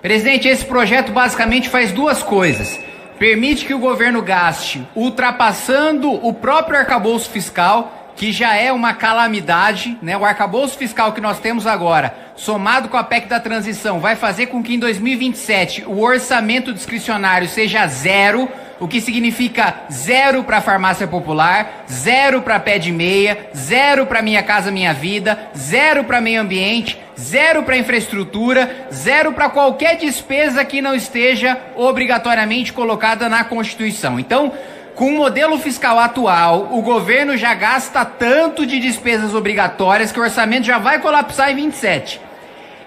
Presidente, esse projeto basicamente faz duas coisas. Permite que o governo gaste ultrapassando o próprio arcabouço fiscal, que já é uma calamidade, né? O arcabouço fiscal que nós temos agora, somado com a PEC da transição, vai fazer com que em 2027 o orçamento discricionário seja zero, o que significa zero para a farmácia popular, zero para pé de meia, zero para Minha Casa Minha Vida, zero para meio ambiente, zero para infraestrutura, zero para qualquer despesa que não esteja obrigatoriamente colocada na Constituição. Então, com o modelo fiscal atual, o governo já gasta tanto de despesas obrigatórias que o orçamento já vai colapsar em 27.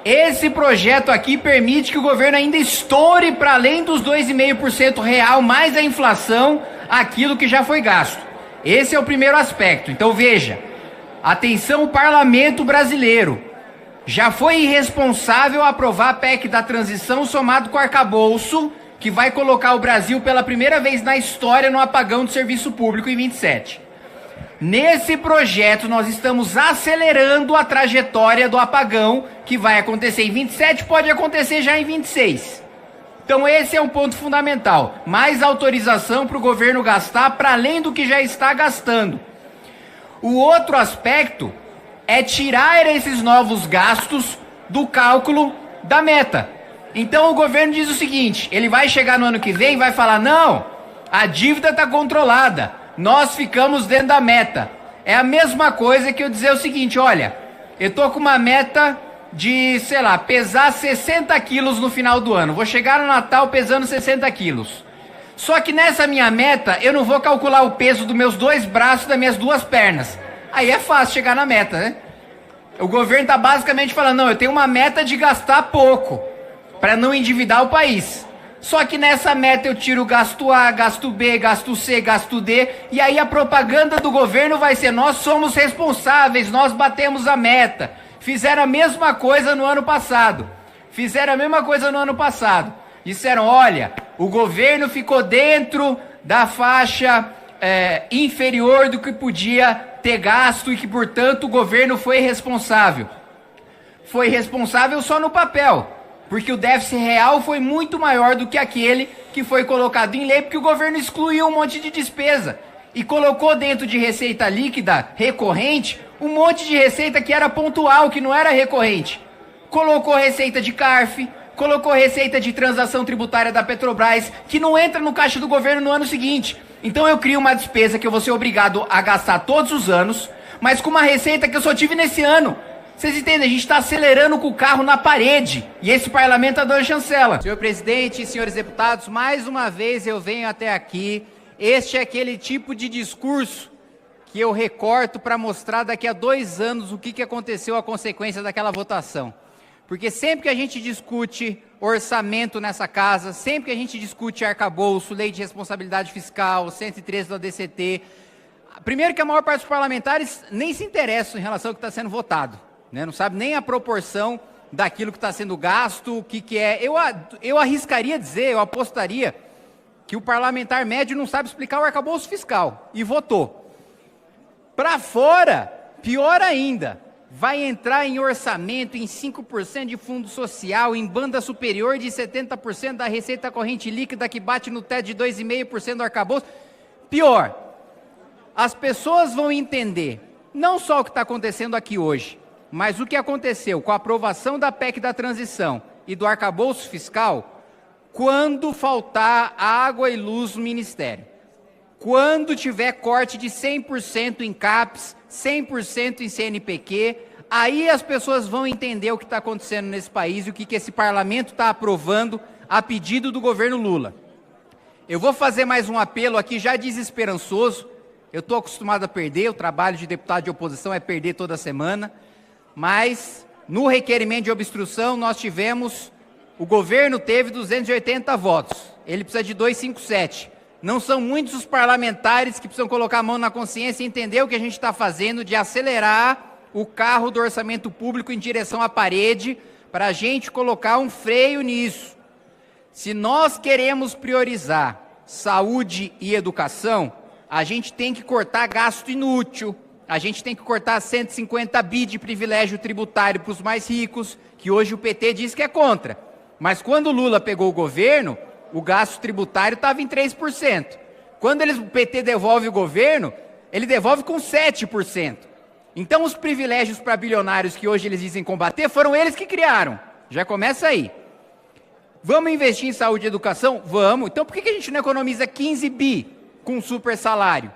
Esse projeto aqui permite que o governo ainda estoure para além dos 2,5% real, mais a inflação, aquilo que já foi gasto. Esse é o primeiro aspecto. Então veja, atenção, o parlamento brasileiro já foi irresponsável aprovar a PEC da transição somado com o arcabouço, que vai colocar o Brasil pela primeira vez na história no apagão do serviço público em 27. Nesse projeto, nós estamos acelerando a trajetória do apagão, que vai acontecer em 27, pode acontecer já em 26. Então esse é um ponto fundamental. Mais autorização para o governo gastar para além do que já está gastando. O outro aspecto é tirar esses novos gastos do cálculo da meta. Então o governo diz o seguinte, ele vai chegar no ano que vem e vai falar, não, a dívida está controlada, nós ficamos dentro da meta. É a mesma coisa que eu dizer o seguinte, olha, eu tô com uma meta de, sei lá, pesar 60 quilos no final do ano, vou chegar no Natal pesando 60 quilos. Só que nessa minha meta, eu não vou calcular o peso dos meus dois braços e das minhas duas pernas. Aí é fácil chegar na meta, né? O governo está basicamente falando, não, eu tenho uma meta de gastar pouco, para não endividar o país. Só que nessa meta eu tiro gasto A, gasto B, gasto C, gasto D, e aí a propaganda do governo vai ser, nós somos responsáveis, nós batemos a meta. Fizeram a mesma coisa no ano passado. Disseram, olha, o governo ficou dentro da faixa inferior do que podia ter gasto e que, portanto, o governo foi responsável. Foi responsável só no papel, porque o déficit real foi muito maior do que aquele que foi colocado em lei, porque o governo excluiu um monte de despesa e colocou dentro de receita líquida recorrente um monte de receita que era pontual, que não era recorrente. Colocou receita de CARF, colocou receita de transação tributária da Petrobras, que não entra no caixa do governo no ano seguinte. Então eu crio uma despesa que eu vou ser obrigado a gastar todos os anos, mas com uma receita que eu só tive nesse ano. Vocês entendem? A gente está acelerando com o carro na parede. E esse parlamento está dando chancela. Senhor presidente, senhores deputados, mais uma vez eu venho até aqui. Este é aquele tipo de discurso que eu recorto para mostrar daqui a 2 anos o que aconteceu a consequência daquela votação. Porque sempre que a gente discute orçamento nessa casa, sempre que a gente discute arcabouço, lei de responsabilidade fiscal, 113 do ADCT, primeiro que a maior parte dos parlamentares nem se interessam em relação ao que está sendo votado. Né? Não sabe nem a proporção daquilo que está sendo gasto, o que é. Eu arriscaria dizer, eu apostaria, que o parlamentar médio não sabe explicar o arcabouço fiscal e votou. Para fora, pior ainda, vai entrar em orçamento em 5% de fundo social, em banda superior de 70% da receita corrente líquida que bate no teto de 2,5% do arcabouço. Pior, as pessoas vão entender não só o que está acontecendo aqui hoje, mas o que aconteceu com a aprovação da PEC da transição e do arcabouço fiscal quando faltar água e luz no Ministério. Quando tiver corte de 100% em CAPES, 100% em CNPq, aí as pessoas vão entender o que está acontecendo nesse país e o que esse parlamento está aprovando a pedido do governo Lula. Eu vou fazer mais um apelo aqui já desesperançoso. Eu estou acostumado a perder, o trabalho de deputado de oposição é perder toda semana. Mas, no requerimento de obstrução, o governo teve 280 votos, ele precisa de 257. Não são muitos os parlamentares que precisam colocar a mão na consciência e entender o que a gente está fazendo de acelerar o carro do orçamento público em direção à parede, para a gente colocar um freio nisso. Se nós queremos priorizar saúde e educação, a gente tem que cortar gasto inútil. A gente tem que cortar 150 bi de privilégio tributário para os mais ricos, que hoje o PT diz que é contra. Mas quando o Lula pegou o governo, o gasto tributário estava em 3%. Quando o PT devolve o governo, ele devolve com 7%. Então os privilégios para bilionários que hoje eles dizem combater, foram eles que criaram. Já começa aí. Vamos investir em saúde e educação? Vamos. Então por que a gente não economiza 15 bi com super salário?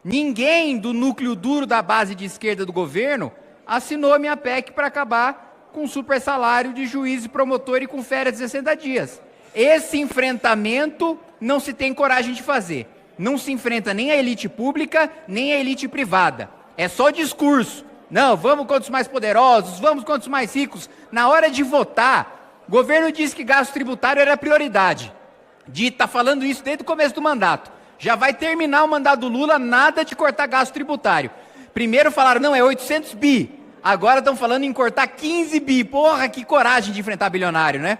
Ninguém do núcleo duro da base de esquerda do governo assinou a minha PEC para acabar com super salário de juiz e promotor e com férias de 60 dias. Esse enfrentamento não se tem coragem de fazer. Não se enfrenta nem a elite pública, nem a elite privada. É só discurso. Não, vamos contra os mais poderosos, vamos contra os mais ricos. Na hora de votar, o governo disse que gasto tributário era prioridade. Está falando isso desde o começo do mandato. Já vai terminar o mandato do Lula, nada de cortar gasto tributário. Primeiro falaram, não, é 800 bi. Agora estão falando em cortar 15 bi. Porra, que coragem de enfrentar bilionário, né?